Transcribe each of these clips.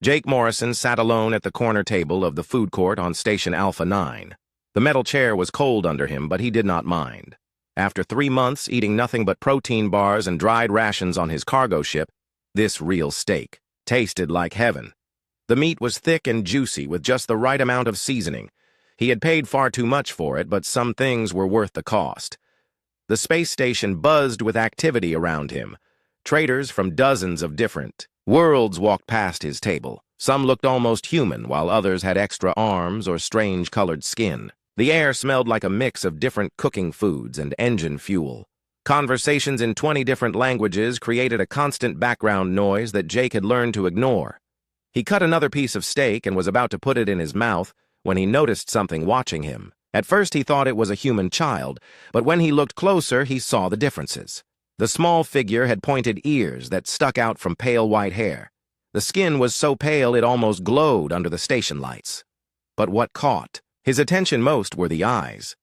Jake Morrison sat alone at the corner table of the food court on Station Alpha 9. The metal chair was cold under him, but he did not mind. After 3 months eating nothing but protein bars and dried rations on his cargo ship, this real steak tasted like heaven. The meat was thick and juicy with just the right amount of seasoning. He had paid far too much for it, but some things were worth the cost. The space station buzzed with activity around him. Traders from dozens of different worlds walked past his table. Some looked almost human, while others had extra arms or strange-colored skin. The air smelled like a mix of different cooking foods and engine fuel. Conversations in 20 different languages created a constant background noise that Jake had learned to ignore. He cut another piece of steak and was about to put it in his mouth when he noticed something watching him. At first he thought it was a human child, but when he looked closer he saw the differences. The small figure had pointed ears that stuck out from pale white hair. The skin was so pale it almost glowed under the station lights. But what caught his attention most were the eyes.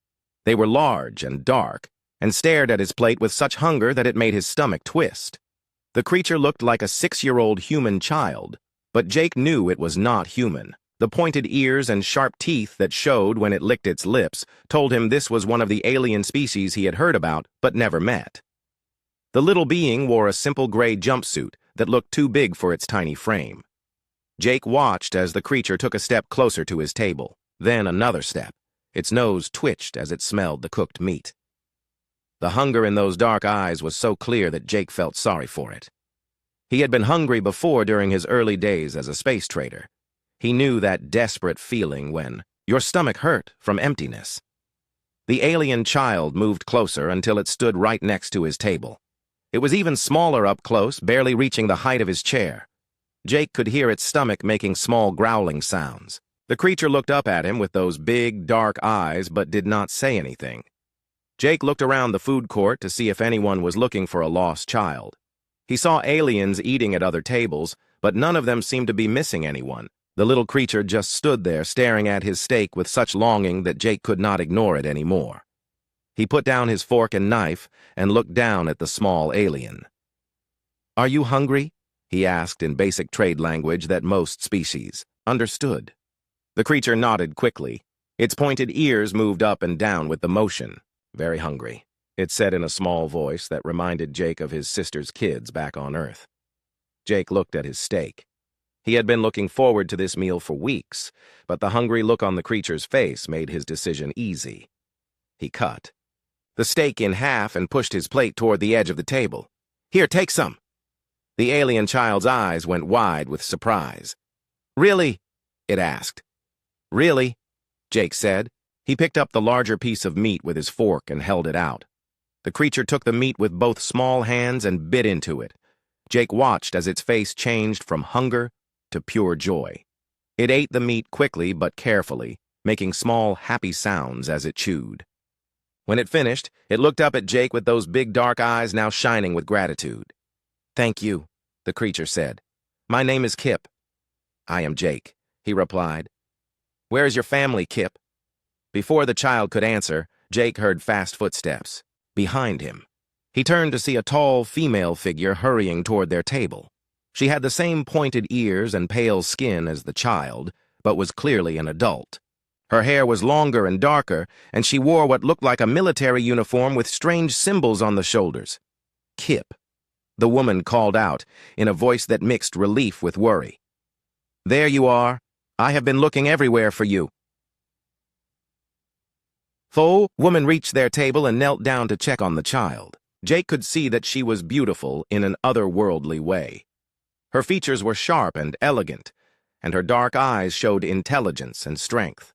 They were large and dark, and stared at his plate with such hunger that it made his stomach twist. The creature looked like a 6-year-old human child, but Jake knew it was not human. The pointed ears and sharp teeth that showed when it licked its lips told him this was one of the alien species he had heard about but never met. The little being wore a simple gray jumpsuit that looked too big for its tiny frame. Jake watched as the creature took a step closer to his table, then another step. Its nose twitched as it smelled the cooked meat. The hunger in those dark eyes was so clear that Jake felt sorry for it. He had been hungry before during his early days as a space trader. He knew that desperate feeling when your stomach hurt from emptiness. The alien child moved closer until it stood right next to his table. It was even smaller up close, barely reaching the height of his chair. Jake could hear its stomach making small growling sounds. The creature looked up at him with those big, dark eyes but did not say anything. Jake looked around the food court to see if anyone was looking for a lost child. He saw aliens eating at other tables, but none of them seemed to be missing anyone. The little creature just stood there staring at his steak with such longing that Jake could not ignore it anymore. He put down his fork and knife and looked down at the small alien. "Are you hungry?" he asked in basic trade language that most species understood. The creature nodded quickly. Its pointed ears moved up and down with the motion. "Very hungry," it said in a small voice that reminded Jake of his sister's kids back on Earth. Jake looked at his steak. He had been looking forward to this meal for weeks, but the hungry look on the creature's face made his decision easy. He cut the steak in half and pushed his plate toward the edge of the table. "Here, take some." The alien child's eyes went wide with surprise. "Really?" it asked. "Really?" Jake said. He picked up the larger piece of meat with his fork and held it out. The creature took the meat with both small hands and bit into it. Jake watched as its face changed from hunger to pure joy. It ate the meat quickly but carefully, making small, happy sounds as it chewed. When it finished, it looked up at Jake with those big dark eyes now shining with gratitude. "Thank you," the creature said. "My name is Kip." "I am Jake," he replied. "Where is your family, Kip?" Before the child could answer, Jake heard fast footsteps behind him. He turned to see a tall female figure hurrying toward their table. She had the same pointed ears and pale skin as the child, but was clearly an adult. Her hair was longer and darker, and she wore what looked like a military uniform with strange symbols on the shoulders. "Kip," the woman called out, in a voice that mixed relief with worry. "There you are. I have been looking everywhere for you." The woman reached their table and knelt down to check on the child. Jake could see that she was beautiful in an otherworldly way. Her features were sharp and elegant, and her dark eyes showed intelligence and strength.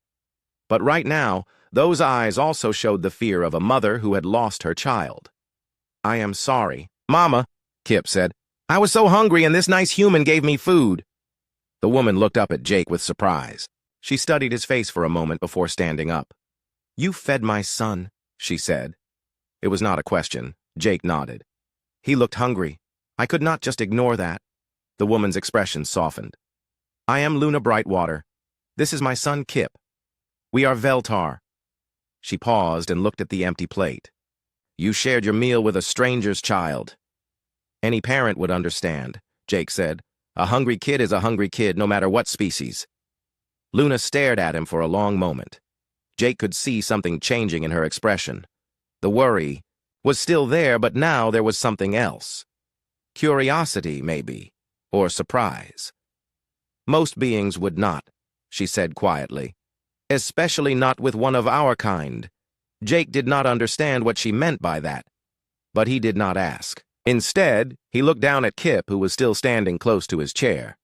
But right now, those eyes also showed the fear of a mother who had lost her child. "I am sorry, Mama," Kip said. "I was so hungry and this nice human gave me food." The woman looked up at Jake with surprise. She studied his face for a moment before standing up. "You fed my son," she said. It was not a question. Jake nodded. "He looked hungry. I could not just ignore that." The woman's expression softened. "I am Luna Brightwater. This is my son, Kip. We are Veltar." She paused and looked at the empty plate. "You shared your meal with a stranger's child." "Any parent would understand," Jake said. A hungry kid is a hungry kid, no matter what species. Luna stared at him for a long moment. Jake could see something changing in her expression. The worry was still there, but now there was something else. Curiosity, maybe, or surprise. Most beings would not, she said quietly. Especially not with one of our kind. Jake did not understand what she meant by that, but he did not ask. Instead, he looked down at Kip, who was still standing close to his chair.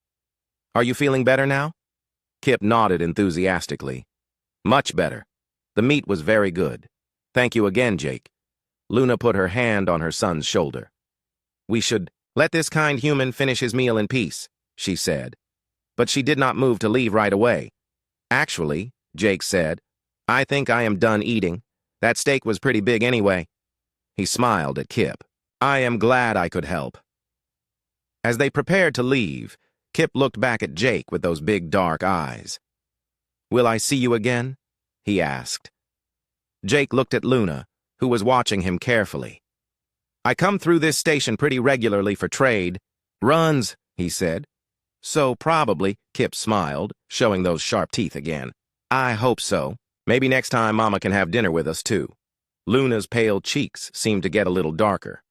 Are you feeling better now? Kip nodded enthusiastically. Much better. The meat was very good. Thank you again, Jake. Luna put her hand on her son's shoulder. We should let this kind human finish his meal in peace, she said. But she did not move to leave right away. Actually, Jake said, I think I am done eating. That steak was pretty big anyway. He smiled at Kip. I am glad I could help. As they prepared to leave, Kip looked back at Jake with those big dark eyes. Will I see you again? He asked. Jake looked at Luna, who was watching him carefully. I come through this station pretty regularly for trade. Runs, he said. So probably, Kip smiled, showing those sharp teeth again. I hope so. Maybe next time Mama can have dinner with us, too. Luna's pale cheeks seemed to get a little darker.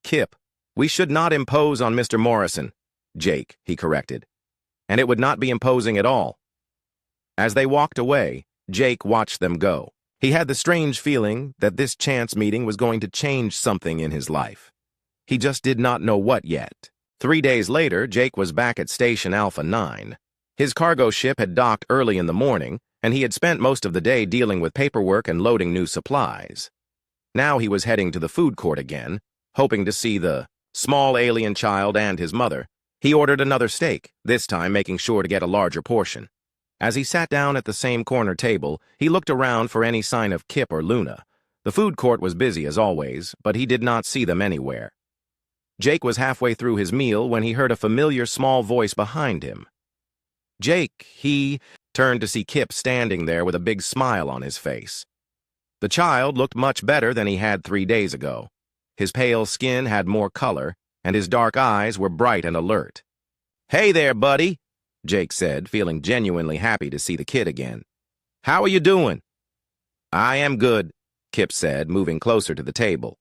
Kip, we should not impose on Mr. Morrison. Jake, he corrected. And it would not be imposing at all. As they walked away, Jake watched them go. He had the strange feeling that this chance meeting was going to change something in his life. He just did not know what yet. 3 days later, Jake was back at Station Alpha 9. His cargo ship had docked early in the morning, and he had spent most of the day dealing with paperwork and loading new supplies. Now he was heading to the food court again, hoping to see the small alien child and his mother. He ordered another steak, this time making sure to get a larger portion. As he sat down at the same corner table, he looked around for any sign of Kip or Luna. The food court was busy as always, but he did not see them anywhere. Jake was halfway through his meal when he heard a familiar small voice behind him. Jake, he turned to see Kip standing there with a big smile on his face. The child looked much better than he had 3 days ago. His pale skin had more color, and his dark eyes were bright and alert. Hey there, buddy, Jake said, feeling genuinely happy to see the kid again. How are you doing? I am good, Kip said, moving closer to the table.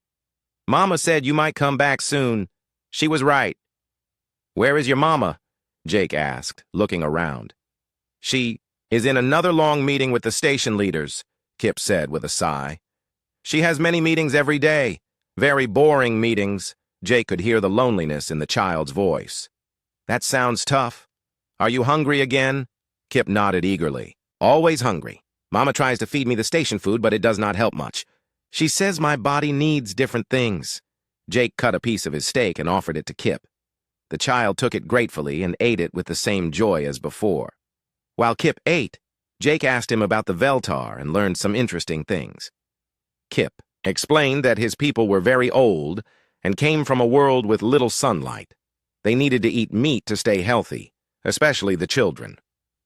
Mama said you might come back soon. She was right. Where is your mama? Jake asked, looking around. She is in another long meeting with the station leaders, Kip said with a sigh. She has many meetings every day. Very boring meetings. Jake could hear the loneliness in the child's voice. That sounds tough. Are you hungry again? Kip nodded eagerly. Always hungry. Mama tries to feed me the station food, but it does not help much. She says my body needs different things. Jake cut a piece of his steak and offered it to Kip. The child took it gratefully and ate it with the same joy as before. While Kip ate, Jake asked him about the Veltar and learned some interesting things. Kip explained that his people were very old and came from a world with little sunlight. They needed to eat meat to stay healthy, especially the children.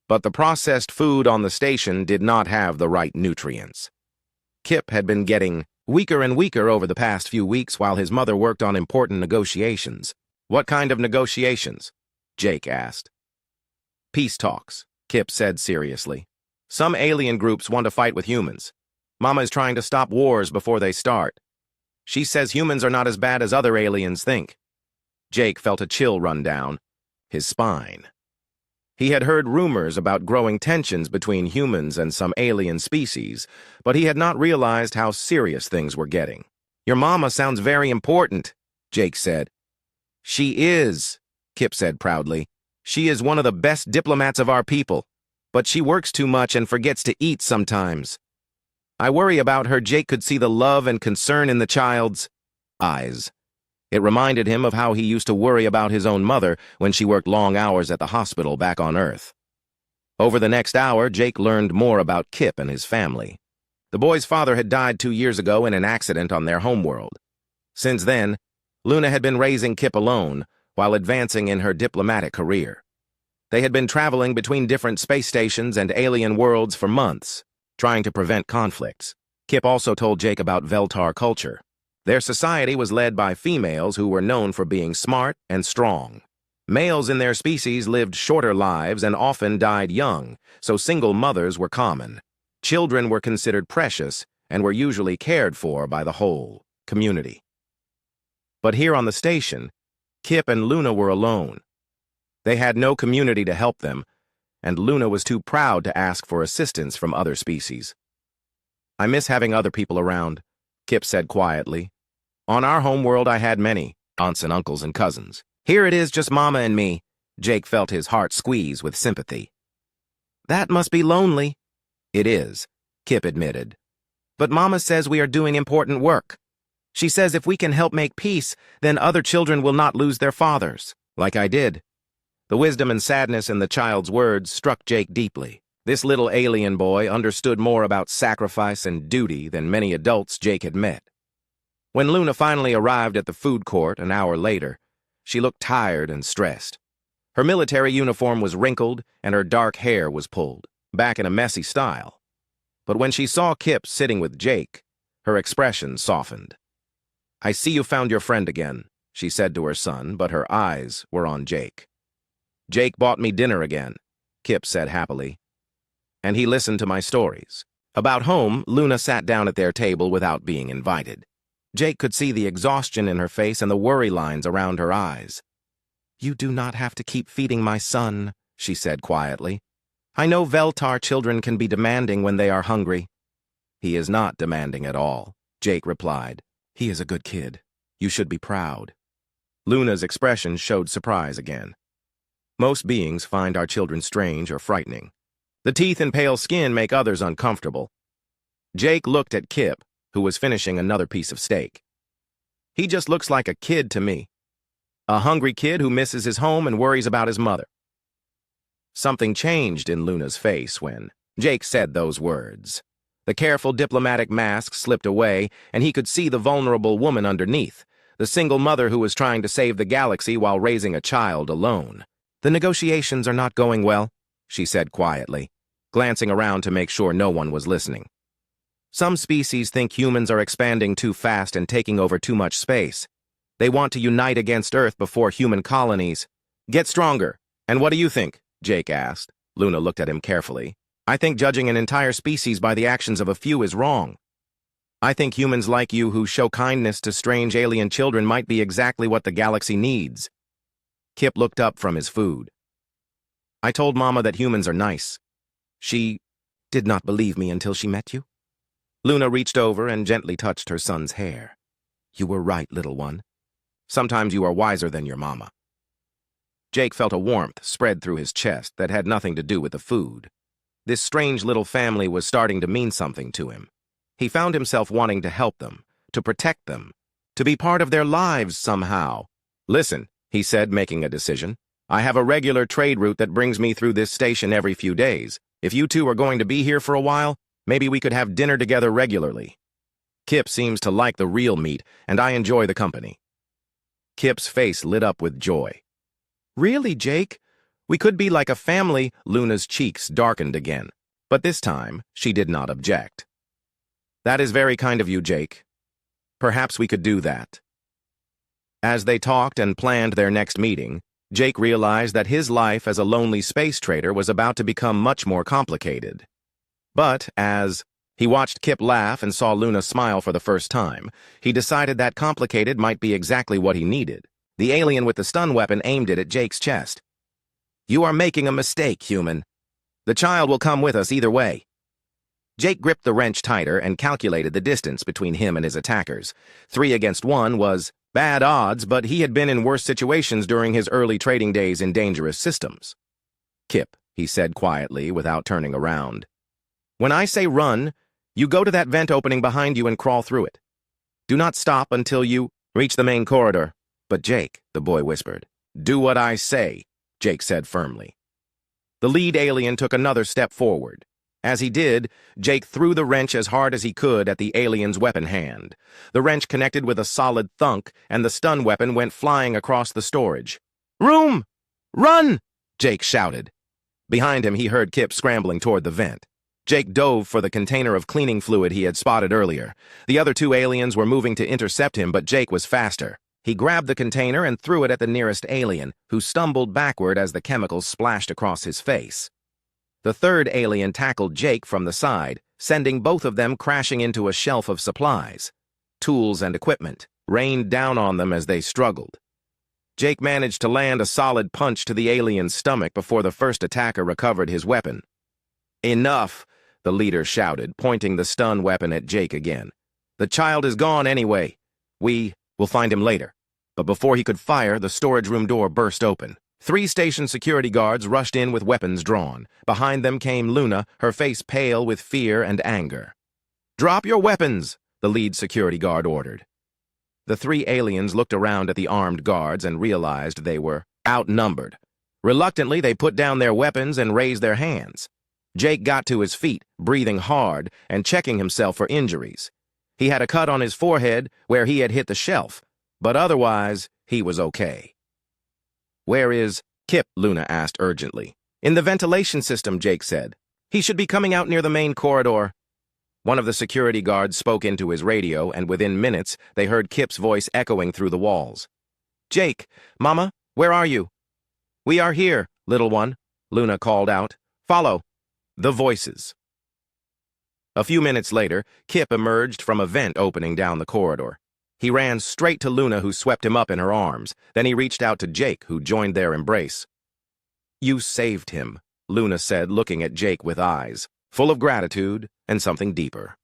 But the processed food on the station did not have the right nutrients. Kip had been getting weaker and weaker over the past few weeks while his mother worked on important negotiations. What kind of negotiations? Jake asked. Peace talks, Kip said seriously. Some alien groups want to fight with humans. Mama is trying to stop wars before they start. She says humans are not as bad as other aliens think. Jake felt a chill run down his spine. He had heard rumors about growing tensions between humans and some alien species, but he had not realized how serious things were getting. Your mama sounds very important, Jake said. She is, Kip said proudly. She is one of the best diplomats of our people, but she works too much and forgets to eat sometimes. I worry about her. Jake could see the love and concern in the child's eyes. It reminded him of how he used to worry about his own mother when she worked long hours at the hospital back on Earth. Over the next hour, Jake learned more about Kip and his family. The boy's father had died 2 years ago in an accident on their homeworld. Since then, Luna had been raising Kip alone while advancing in her diplomatic career. They had been traveling between different space stations and alien worlds for months, trying to prevent conflicts. Kip also told Jake about Veltar culture. Their society was led by females who were known for being smart and strong. Males in their species lived shorter lives and often died young, so single mothers were common. Children were considered precious and were usually cared for by the whole community. But here on the station, Kip and Luna were alone. They had no community to help them, and Luna was too proud to ask for assistance from other species. "I miss having other people around," Kip said quietly. "On our homeworld I had many aunts and uncles and cousins. Here it is just Mama and me." Jake felt his heart squeeze with sympathy. "That must be lonely." "It is," Kip admitted. "But Mama says we are doing important work. She says if we can help make peace, then other children will not lose their fathers, like I did." The wisdom and sadness in the child's words struck Jake deeply. This little alien boy understood more about sacrifice and duty than many adults Jake had met. When Luna finally arrived at the food court an hour later, she looked tired and stressed. Her military uniform was wrinkled and her dark hair was pulled back in a messy style. But when she saw Kip sitting with Jake, her expression softened. "I see you found your friend again," she said to her son, but her eyes were on Jake. "Jake bought me dinner again," Kip said happily. "And he listened to my stories." About home, Luna sat down at their table without being invited. Jake could see the exhaustion in her face and the worry lines around her eyes. "You do not have to keep feeding my son," she said quietly. "I know Veltar children can be demanding when they are hungry." "He is not demanding at all," Jake replied. "He is a good kid. You should be proud." Luna's expression showed surprise again. Most beings find our children strange or frightening. The teeth and pale skin make others uncomfortable. Jake looked at Kip, who was finishing another piece of steak. "He just looks like a kid to me. A hungry kid who misses his home and worries about his mother." Something changed in Luna's face when Jake said those words. The careful diplomatic mask slipped away, and he could see the vulnerable woman underneath, the single mother who was trying to save the galaxy while raising a child alone. "The negotiations are not going well," she said quietly, glancing around to make sure no one was listening. "Some species think humans are expanding too fast and taking over too much space. They want to unite against Earth before human colonies get stronger." "And what do you think?" Jake asked. Luna looked at him carefully. "I think judging an entire species by the actions of a few is wrong. I think humans like you who show kindness to strange alien children might be exactly what the galaxy needs." Kip looked up from his food. "I told Mama that humans are nice. She did not believe me until she met you." Luna reached over and gently touched her son's hair. "You were right, little one. Sometimes you are wiser than your mama." Jake felt a warmth spread through his chest that had nothing to do with the food. This strange little family was starting to mean something to him. He found himself wanting to help them, to protect them, to be part of their lives somehow. "Listen," he said, making a decision. "I have a regular trade route that brings me through this station every few days. If you two are going to be here for a while, maybe we could have dinner together regularly. Kip seems to like the real meat, and I enjoy the company." Kip's face lit up with joy. "Really, Jake? We could be like a family." Luna's cheeks darkened again, but this time she did not object. "That is very kind of you, Jake. Perhaps we could do that." As they talked and planned their next meeting, Jake realized that his life as a lonely space trader was about to become much more complicated. But as he watched Kip laugh and saw Luna smile for the first time, he decided that complicated might be exactly what he needed. The alien with the stun weapon aimed it at Jake's chest. "You are making a mistake, human. The child will come with us either way." Jake gripped the wrench tighter and calculated the distance between him and his attackers. 3 against 1 was bad odds, but he had been in worse situations during his early trading days in dangerous systems. "Kip," he said quietly without turning around. "When I say run, you go to that vent opening behind you and crawl through it. Do not stop until you reach the main corridor." "But Jake," the boy whispered. "Do what I say," Jake said firmly. The lead alien took another step forward. As he did, Jake threw the wrench as hard as he could at the alien's weapon hand. The wrench connected with a solid thunk, and the stun weapon went flying across the storage. "Room! Run!" Jake shouted. Behind him, he heard Kip scrambling toward the vent. Jake dove for the container of cleaning fluid he had spotted earlier. The other 2 aliens were moving to intercept him, but Jake was faster. He grabbed the container and threw it at the nearest alien, who stumbled backward as the chemicals splashed across his face. The third alien tackled Jake from the side, sending both of them crashing into a shelf of supplies. Tools and equipment rained down on them as they struggled. Jake managed to land a solid punch to the alien's stomach before the first attacker recovered his weapon. "Enough!" the leader shouted, pointing the stun weapon at Jake again. "The child is gone anyway. We'll find him later." But before he could fire, the storage room door burst open. 3 station security guards rushed in with weapons drawn. Behind them came Luna, her face pale with fear and anger. "Drop your weapons!" the lead security guard ordered. The 3 aliens looked around at the armed guards and realized they were outnumbered. Reluctantly, they put down their weapons and raised their hands. Jake got to his feet, breathing hard and checking himself for injuries. He had a cut on his forehead where he had hit the shelf, but otherwise, he was okay. "Where is Kip?" Luna asked urgently. "In the ventilation system," Jake said. "He should be coming out near the main corridor." One of the security guards spoke into his radio, and within minutes, they heard Kip's voice echoing through the walls. "Jake, Mama, where are you?" "We are here, little one," Luna called out. "Follow." The voices. A few minutes later, Kip emerged from a vent opening down the corridor. He ran straight to Luna, who swept him up in her arms. Then he reached out to Jake, who joined their embrace. "You saved him," Luna said, looking at Jake with eyes full of gratitude and something deeper.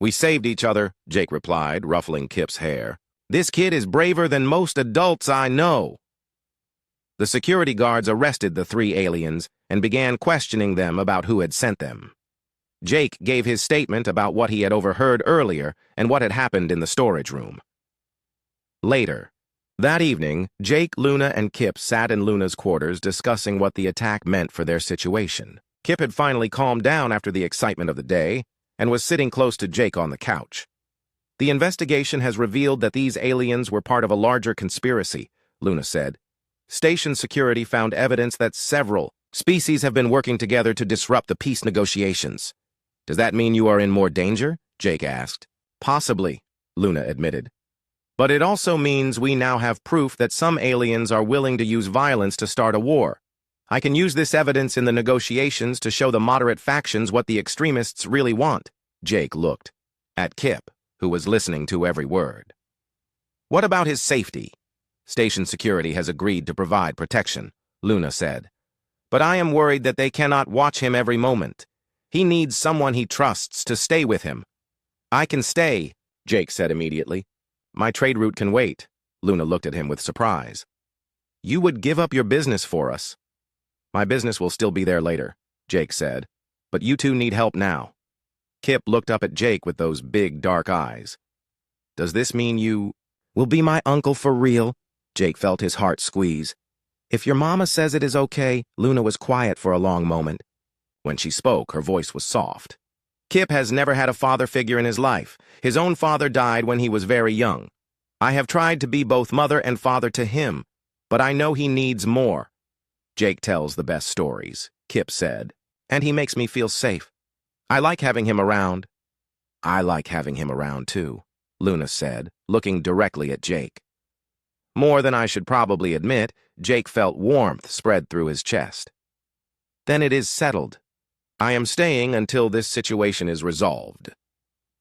"We saved each other," Jake replied, ruffling Kip's hair. "This kid is braver than most adults I know." The security guards arrested the 3 aliens and began questioning them about who had sent them. Jake gave his statement about what he had overheard earlier and what had happened in the storage room. Later, that evening, Jake, Luna, and Kip sat in Luna's quarters discussing what the attack meant for their situation. Kip had finally calmed down after the excitement of the day and was sitting close to Jake on the couch. "The investigation has revealed that these aliens were part of a larger conspiracy," Luna said. "Station security found evidence that several species have been working together to disrupt the peace negotiations." "Does that mean you are in more danger?" Jake asked. "Possibly," Luna admitted. "But it also means we now have proof that some aliens are willing to use violence to start a war. I can use this evidence in the negotiations to show the moderate factions what the extremists really want." Jake looked at Kip, who was listening to every word. "What about his safety?" "Station security has agreed to provide protection," Luna said. "But I am worried that they cannot watch him every moment. He needs someone he trusts to stay with him." "I can stay," Jake said immediately. "My trade route can wait." Luna looked at him with surprise. "You would give up your business for us." "My business will still be there later," Jake said. "But you two need help now." Kip looked up at Jake with those big, dark eyes. "Does this mean you will be my uncle for real?" Jake felt his heart squeeze. "If your mama says it is okay." Luna was quiet for a long moment. When she spoke, her voice was soft. "Kip has never had a father figure in his life. His own father died when he was very young. I have tried to be both mother and father to him, but I know he needs more." "Jake tells the best stories," Kip said, "and he makes me feel safe. I like having him around." "I like having him around, too," Luna said, looking directly at Jake. More than I should probably admit, Jake felt warmth spread through his chest. "Then it is settled. I am staying until this situation is resolved."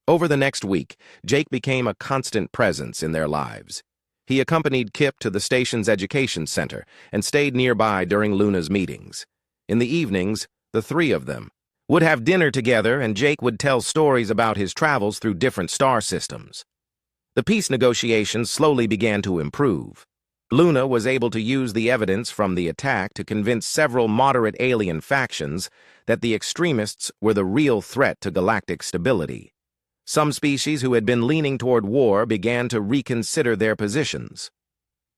Over the next week, Jake became a constant presence in their lives. He accompanied Kip to the station's education center and stayed nearby during Luna's meetings. In the evenings, the 3 of them would have dinner together, and Jake would tell stories about his travels through different star systems. The peace negotiations slowly began to improve. Luna was able to use the evidence from the attack to convince several moderate alien factions that the extremists were the real threat to galactic stability. Some species who had been leaning toward war began to reconsider their positions.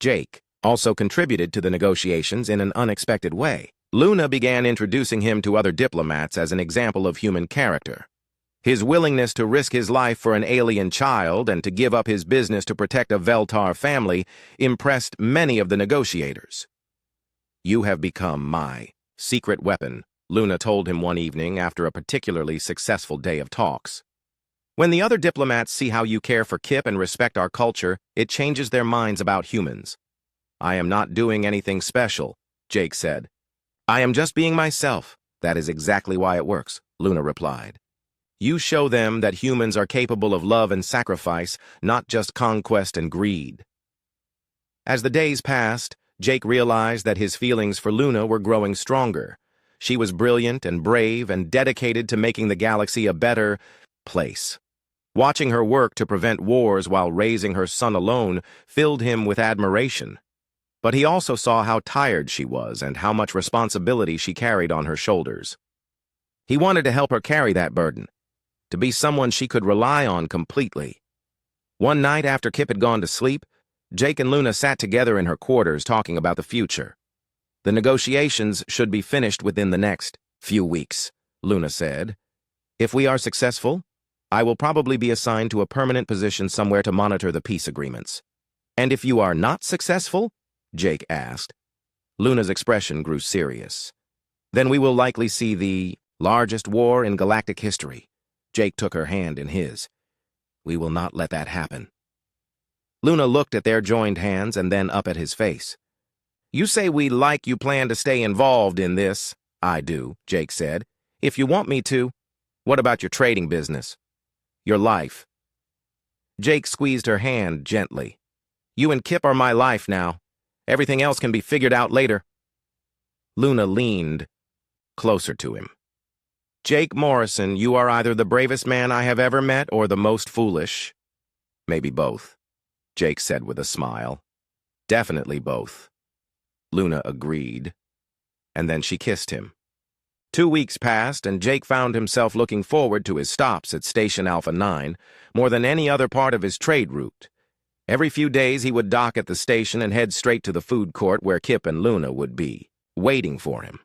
Jake also contributed to the negotiations in an unexpected way. Luna began introducing him to other diplomats as an example of human character. His willingness to risk his life for an alien child and to give up his business to protect a Veltar family impressed many of the negotiators. "You have become my secret weapon," Luna told him one evening after a particularly successful day of talks. When the other diplomats see how you care for Kip and respect our culture, it changes their minds about humans. I am not doing anything special, Jake said. I am just being myself. That is exactly why it works, Luna replied. You show them that humans are capable of love and sacrifice, not just conquest and greed. As the days passed, Jake realized that his feelings for Luna were growing stronger. She was brilliant and brave and dedicated to making the galaxy a better place. Watching her work to prevent wars while raising her son alone filled him with admiration. But he also saw how tired she was and how much responsibility she carried on her shoulders. He wanted to help her carry that burden, to be someone she could rely on completely. One night after Kip had gone to sleep, Jake and Luna sat together in her quarters talking about the future. The negotiations should be finished within the next few weeks, Luna said. If we are successful, I will probably be assigned to a permanent position somewhere to monitor the peace agreements. And if you are not successful? Jake asked. Luna's expression grew serious. Then we will likely see the largest war in galactic history. Jake took her hand in his. We will not let that happen. Luna looked at their joined hands and then up at his face. You say we like you plan to stay involved in this. I do, Jake said. If you want me to, what about your trading business? Your life? Jake squeezed her hand gently. You and Kip are my life now. Everything else can be figured out later. Luna leaned closer to him. Jake Morrison, you are either the bravest man I have ever met or the most foolish. Maybe both, Jake said with a smile. Definitely both. Luna agreed, and then she kissed him. 2 weeks passed, and Jake found himself looking forward to his stops at Station Alpha 9 more than any other part of his trade route. Every few days he would dock at the station and head straight to the food court where Kip and Luna would be, waiting for him.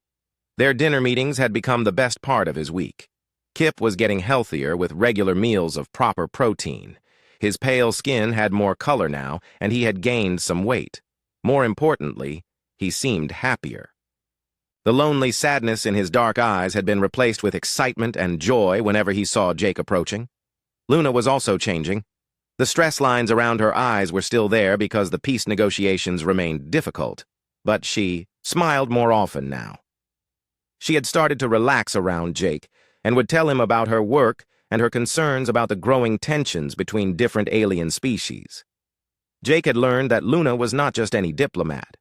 Their dinner meetings had become the best part of his week. Kip was getting healthier with regular meals of proper protein. His pale skin had more color now, and he had gained some weight. More importantly, he seemed happier. The lonely sadness in his dark eyes had been replaced with excitement and joy whenever he saw Jake approaching. Luna was also changing. The stress lines around her eyes were still there because the peace negotiations remained difficult, but she smiled more often now. She had started to relax around Jake and would tell him about her work and her concerns about the growing tensions between different alien species. Jake had learned that Luna was not just any diplomat.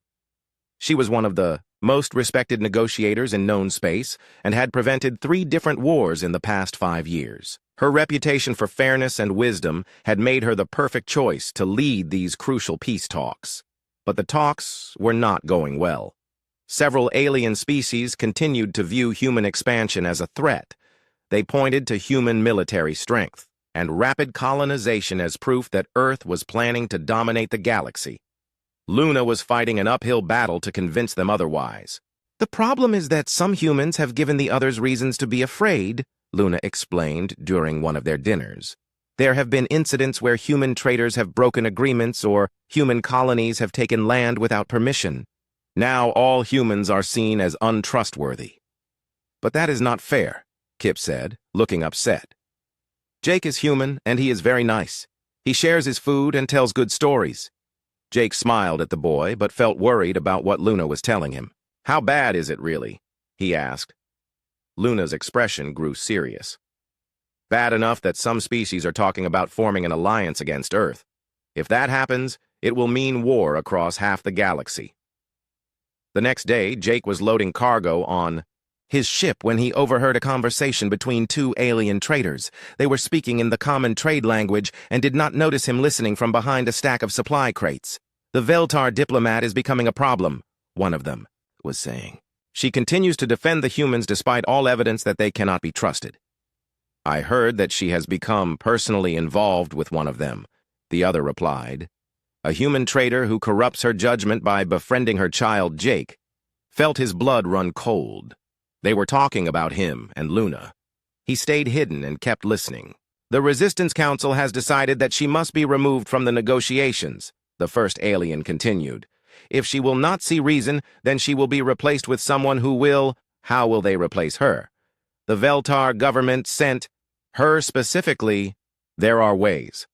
She was one of the most respected negotiators in known space and had prevented 3 different wars in the past 5 years. Her reputation for fairness and wisdom had made her the perfect choice to lead these crucial peace talks. But the talks were not going well. Several alien species continued to view human expansion as a threat. They pointed to human military strength and rapid colonization as proof that Earth was planning to dominate the galaxy. Luna was fighting an uphill battle to convince them otherwise. The problem is that some humans have given the others reasons to be afraid, Luna explained during one of their dinners. There have been incidents where human traders have broken agreements or human colonies have taken land without permission. Now all humans are seen as untrustworthy. But that is not fair, Kip said, looking upset. Jake is human, and he is very nice. He shares his food and tells good stories. Jake smiled at the boy, but felt worried about what Luna was telling him. How bad is it, really? He asked. Luna's expression grew serious. Bad enough that some species are talking about forming an alliance against Earth. If that happens, it will mean war across half the galaxy. The next day, Jake was loading cargo on his ship when he overheard a conversation between 2 alien traders. They were speaking in the common trade language and did not notice him listening from behind a stack of supply crates. The Veltar diplomat is becoming a problem, one of them was saying. She continues to defend the humans despite all evidence that they cannot be trusted. I heard that she has become personally involved with one of them, the other replied. A human trader who corrupts her judgment by befriending her child, Jake, felt his blood run cold. They were talking about him and Luna. He stayed hidden and kept listening. The Resistance Council has decided that she must be removed from the negotiations, the first alien continued. If she will not see reason, then she will be replaced with someone who will. How will they replace her? The Veltar government sent her specifically There are ways.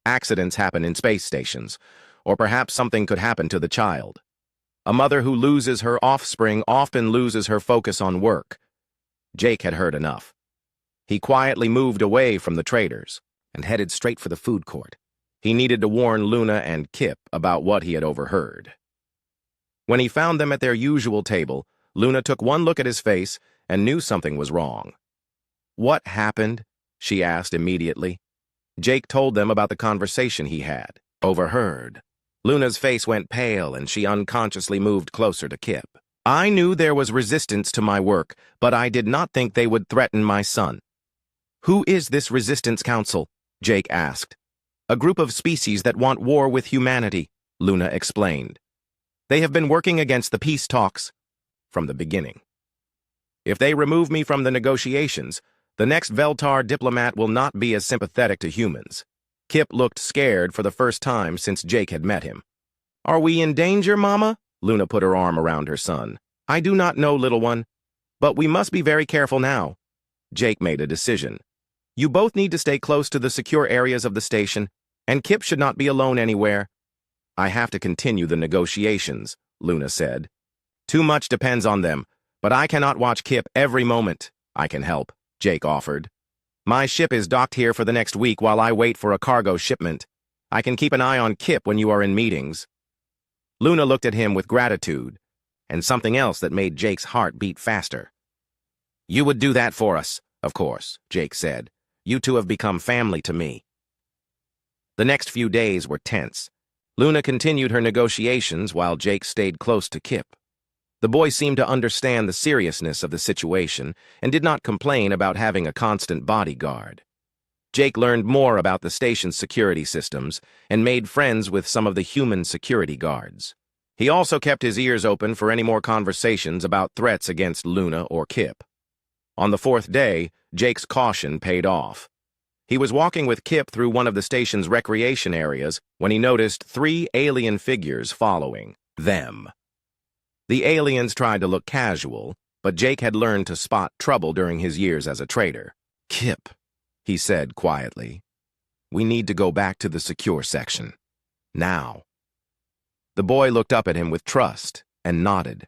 Accidents happen in space stations, or perhaps something could happen to the child. A mother who loses her offspring often loses her focus on work. Jake had heard enough. He quietly moved away from the traders and headed straight for the food court. He needed to warn Luna and Kip about what he had overheard. When he found them at their usual table, Luna took one look at his face and knew something was wrong. "What happened?" she asked immediately. Jake told them about the conversation he had overheard. Luna's face went pale and she unconsciously moved closer to Kip. "I knew there was resistance to my work, but I did not think they would threaten my son." "Who is this Resistance Council?" Jake asked. "A group of species that want war with humanity," Luna explained. "They have been working against the peace talks from the beginning. If they remove me from the negotiations, the next Veltar diplomat will not be as sympathetic to humans." Kip looked scared for the first time since Jake had met him. "Are we in danger, Mama?" Luna put her arm around her son. "I do not know, little one, but we must be very careful now." Jake made a decision. "You both need to stay close to the secure areas of the station, and Kip should not be alone anywhere." "I have to continue the negotiations," Luna said. "Too much depends on them, but I cannot watch Kip every moment." "I can help," Jake offered. "My ship is docked here for the next week while I wait for a cargo shipment. I can keep an eye on Kip when you are in meetings." Luna looked at him with gratitude, and something else that made Jake's heart beat faster. "You would do that for us, of course," Jake said. "You two have become family to me." The next few days were tense. Luna continued her negotiations while Jake stayed close to Kip. The boy seemed to understand the seriousness of the situation and did not complain about having a constant bodyguard. Jake learned more about the station's security systems and made friends with some of the human security guards. He also kept his ears open for any more conversations about threats against Luna or Kip. On the fourth day, Jake's caution paid off. He was walking with Kip through one of the station's recreation areas when he noticed 3 alien figures following them. The aliens tried to look casual, but Jake had learned to spot trouble during his years as a trader. "Kip," he said quietly, "we need to go back to the secure section. Now." The boy looked up at him with trust and nodded.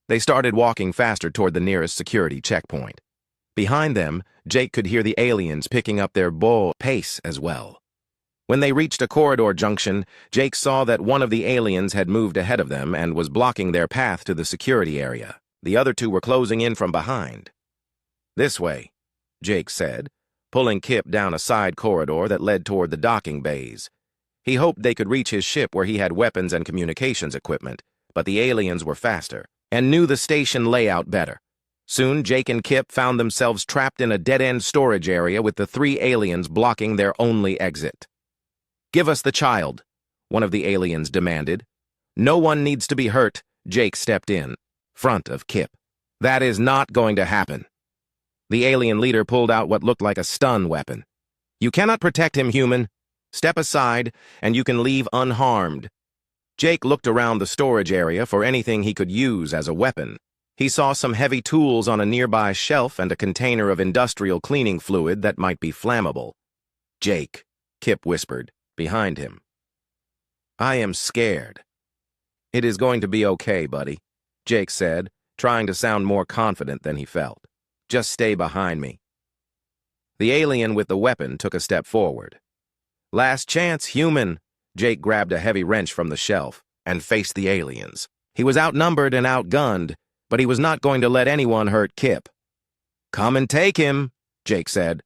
They started walking faster toward the nearest security checkpoint. Behind them, Jake could hear the aliens picking up their pace as well. When they reached a corridor junction, Jake saw that one of the aliens had moved ahead of them and was blocking their path to the security area. The other 2 were closing in from behind. "This way," Jake said, pulling Kip down a side corridor that led toward the docking bays. He hoped they could reach his ship where he had weapons and communications equipment, but the aliens were faster and knew the station layout better. Soon, Jake and Kip found themselves trapped in a dead-end storage area with the 3 aliens blocking their only exit. "Give us the child," one of the aliens demanded. "No one needs to be hurt," Jake stepped in, front of Kip. "That is not going to happen." The alien leader pulled out what looked like a stun weapon. "You cannot protect him, human. Step aside, and you can leave unharmed." Jake looked around the storage area for anything he could use as a weapon. He saw some heavy tools on a nearby shelf and a container of industrial cleaning fluid that might be flammable. "Jake," Kip whispered, behind him. "I am scared." "It is going to be okay, buddy," Jake said, trying to sound more confident than he felt. "Just stay behind me." The alien with the weapon took a step forward. "Last chance, human." Jake grabbed a heavy wrench from the shelf and faced the aliens. He was outnumbered and outgunned, but he was not going to let anyone hurt Kip. "Come and take him," Jake said.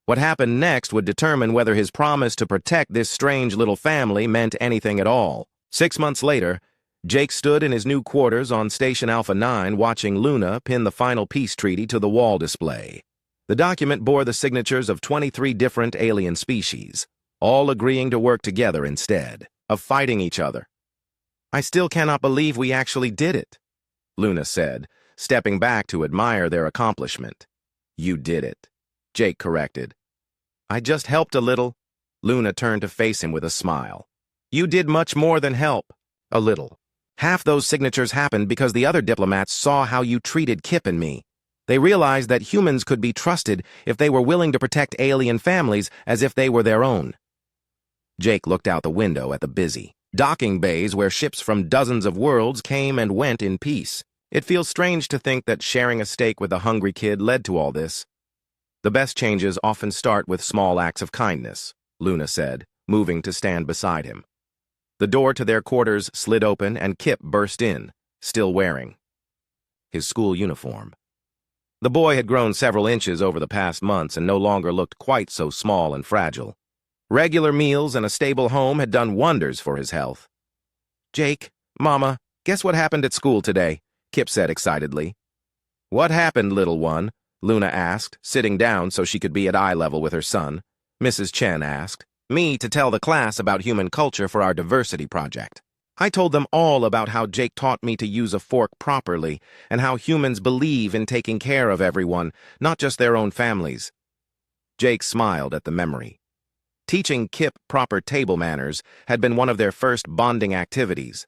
What happened next would determine whether his promise to protect this strange little family meant anything at all. 6 months later, Jake stood in his new quarters on Station Alpha 9 watching Luna pin the final peace treaty to the wall display. The document bore the signatures of 23 different alien species, all agreeing to work together instead of fighting each other. "I still cannot believe we actually did it," Luna said, stepping back to admire their accomplishment. "You did it," Jake corrected. "I just helped a little." Luna turned to face him with a smile. "You did much more than help. A little. Half those signatures happened because the other diplomats saw how you treated Kip and me. They realized that humans could be trusted if they were willing to protect alien families as if they were their own. Jake looked out the window at the busy docking bays where ships from dozens of worlds came and went in peace. It feels strange to think that sharing a steak with a hungry kid led to all this. The best changes often start with small acts of kindness, Luna said, moving to stand beside him. The door to their quarters slid open and Kip burst in, still wearing his school uniform. The boy had grown several inches over the past months and no longer looked quite so small and fragile. Regular meals and a stable home had done wonders for his health. "Jake, Mama, guess what happened at school today?" Kip said excitedly. "What happened, little one?" Luna asked, sitting down so she could be at eye level with her son. Mrs. Chen asked. "Me to tell the class about human culture for our diversity project. I told them all about how Jake taught me to use a fork properly and how humans believe in taking care of everyone, not just their own families." Jake smiled at the memory. Teaching Kip proper table manners had been one of their first bonding activities.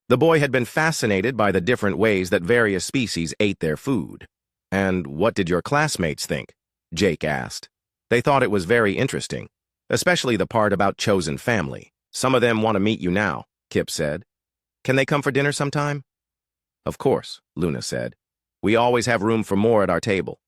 The boy had been fascinated by the different ways that various species ate their food. "And what did your classmates think?" Jake asked. They thought it was very interesting, especially the part about chosen family. "Some of them want to meet you now," Kip said. "Can they come for dinner sometime?" "Of course," Luna said. "We always have room for more at our table."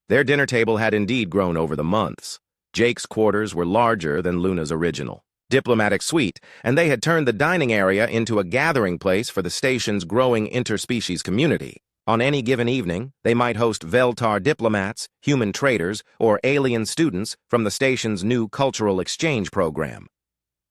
Their dinner table had indeed grown over the months. Jake's quarters were larger than Luna's original diplomatic suite, and they had turned the dining area into a gathering place for the station's growing interspecies community. On any given evening, they might host Veltar diplomats, human traders, or alien students from the station's new cultural exchange program.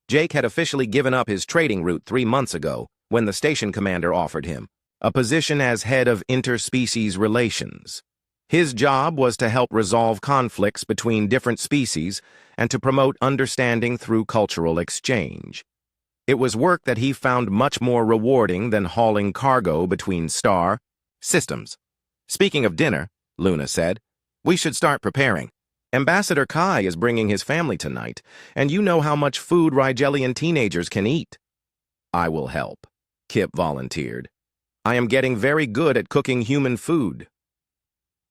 Jake had officially given up his trading route 3 months ago when the station commander offered him a position as head of interspecies relations. His job was to help resolve conflicts between different species and to promote understanding through cultural exchange. It was work that he found much more rewarding than hauling cargo between star systems. "Speaking of dinner," Luna said, "we should start preparing. Ambassador Kai is bringing his family tonight, and you know how much food Rigelian teenagers can eat." "I will help," Kip volunteered. "I am getting very good at cooking human food."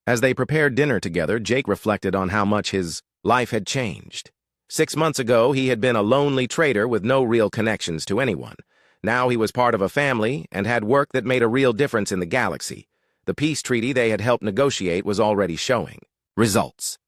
As they prepared dinner together, Jake reflected on how much his life had changed. 6 months ago, he had been a lonely trader with no real connections to anyone. Now he was part of a family and had work that made a real difference in the galaxy. The peace treaty they had helped negotiate was already showing results.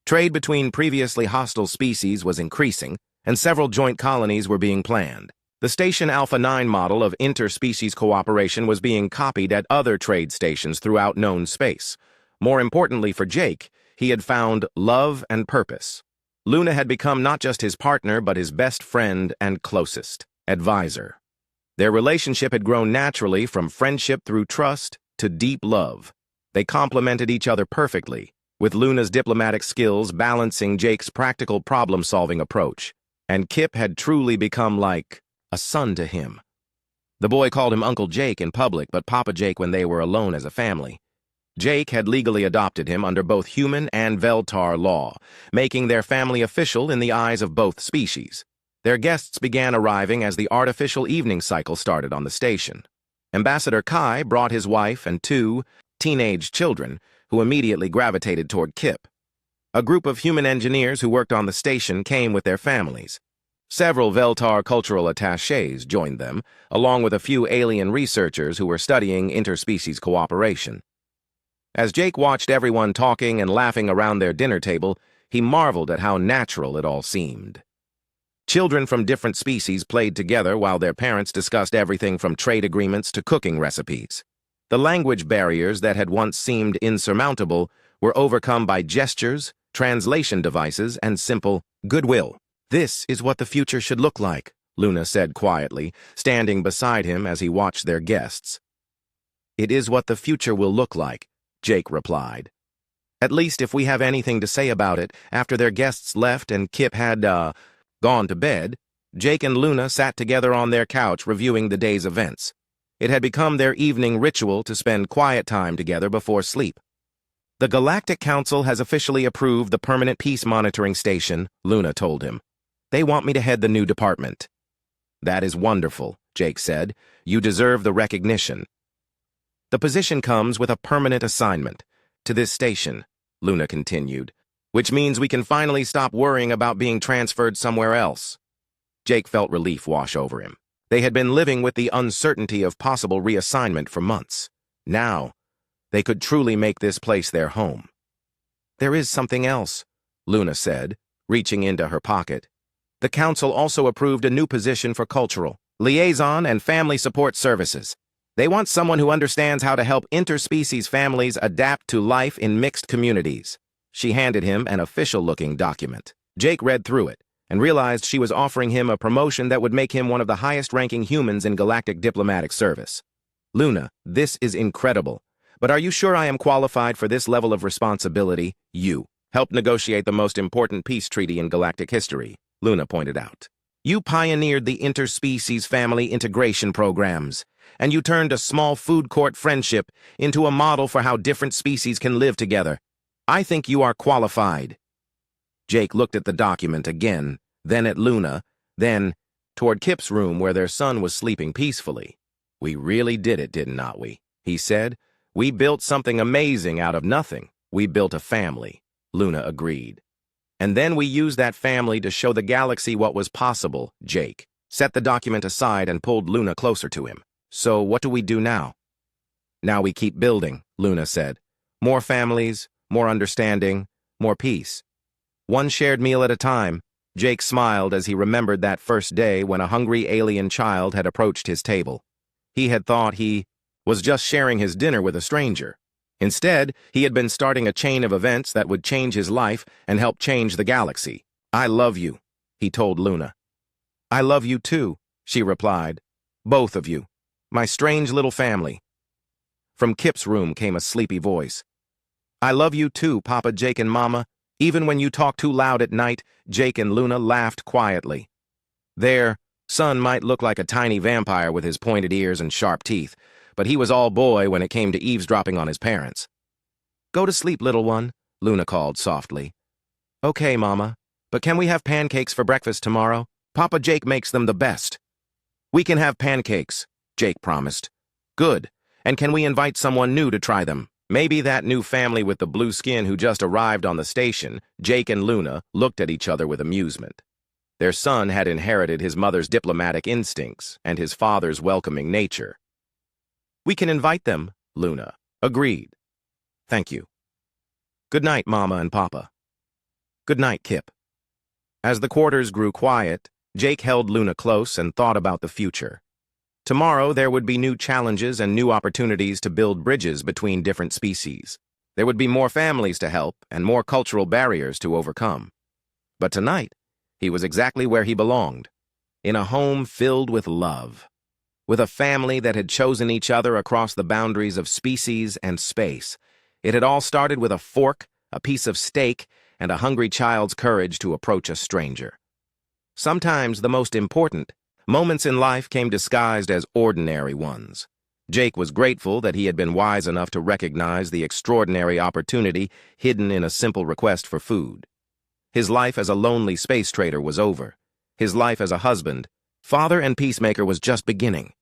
Trade between previously hostile species was increasing, and several joint colonies were being planned. The Station Alpha 9 model of interspecies cooperation was being copied at other trade stations throughout known space. More importantly for Jake, he had found love and purpose. Luna had become not just his partner, but his best friend and closest advisor. Their relationship had grown naturally from friendship through trust to deep love. They complemented each other perfectly, with Luna's diplomatic skills balancing Jake's practical problem-solving approach. And Kip had truly become like a son to him. The boy called him Uncle Jake in public, but Papa Jake when they were alone as a family. Jake had legally adopted him under both human and Veltar law, making their family official in the eyes of both species. Their guests began arriving as the artificial evening cycle started on the station. Ambassador Kai brought his wife and 2 teenage children, who immediately gravitated toward Kip. A group of human engineers who worked on the station came with their families. Several Veltar cultural attachés joined them, along with a few alien researchers who were studying interspecies cooperation. As Jake watched everyone talking and laughing around their dinner table, he marveled at how natural it all seemed. Children from different species played together while their parents discussed everything from trade agreements to cooking recipes. The language barriers that had once seemed insurmountable were overcome by gestures, translation devices, and simple goodwill. "This is what the future should look like," Luna said quietly, standing beside him as he watched their guests. "It is what the future will look like," Jake replied. "At least if we have anything to say about it." After their guests left and Kip had, gone to bed, Jake and Luna sat together on their couch reviewing the day's events. It had become their evening ritual to spend quiet time together before sleep. "The Galactic Council has officially approved the permanent peace monitoring station," Luna told him. "They want me to head the new department." "That is wonderful," Jake said. "You deserve the recognition." "The position comes with a permanent assignment. to this station, Luna continued, which means we can finally stop worrying about being transferred somewhere else. Jake felt relief wash over him. They had been living with the uncertainty of possible reassignment for months. Now, they could truly make this place their home. There is something else, Luna said, reaching into her pocket. The council also approved a new position for cultural, liaison, and family support services. They want someone who understands how to help interspecies families adapt to life in mixed communities. She handed him an official-looking document. Jake read through it and realized she was offering him a promotion that would make him one of the highest-ranking humans in Galactic Diplomatic Service. Luna, this is incredible. But are you sure I am qualified for this level of responsibility? You helped negotiate the most important peace treaty in galactic history, Luna pointed out. You pioneered the interspecies family integration programs, and you turned a small food court friendship into a model for how different species can live together. I think you are qualified. Jake looked at the document again, then at Luna, then toward Kip's room where their son was sleeping peacefully. We really did it, did not we? He said. We built something amazing out of nothing. We built a family, Luna agreed. And then we used that family to show the galaxy what was possible, Jake set the document aside and pulled Luna closer to him. So what do we do now? Now we keep building, Luna said. More families, more understanding, more peace. One shared meal at a time. Jake smiled as he remembered that first day when a hungry alien child had approached his table. He had thought he was just sharing his dinner with a stranger. Instead, he had been starting a chain of events that would change his life and help change the galaxy. I love you, he told Luna. I love you too, she replied. Both of you. My strange little family. From Kip's room came a sleepy voice. I love you too, Papa, Jake, and Mama. Even when you talk too loud at night, Jake and Luna laughed quietly. Their son might look like a tiny vampire with his pointed ears and sharp teeth, but he was all boy when it came to eavesdropping on his parents. Go to sleep, little one, Luna called softly. Okay, Mama, but can we have pancakes for breakfast tomorrow? Papa Jake makes them the best. We can have pancakes, Jake promised. Good, and can we invite someone new to try them? Maybe that new family with the blue skin who just arrived on the station. Jake and Luna looked at each other with amusement. Their son had inherited his mother's diplomatic instincts and his father's welcoming nature. We can invite them, Luna agreed. Thank you. Good night, Mama and Papa. Good night, Kip. As the quarters grew quiet, Jake held Luna close and thought about the future. Tomorrow there would be new challenges and new opportunities to build bridges between different species. There would be more families to help and more cultural barriers to overcome. But tonight, he was exactly where he belonged, in a home filled with love, with a family that had chosen each other across the boundaries of species and space. It had all started with a fork, a piece of steak, and a hungry child's courage to approach a stranger. Sometimes the most important moments in life came disguised as ordinary ones. Jake was grateful that he had been wise enough to recognize the extraordinary opportunity hidden in a simple request for food. His life as a lonely space trader was over. His life as a husband, father, and peacemaker was just beginning.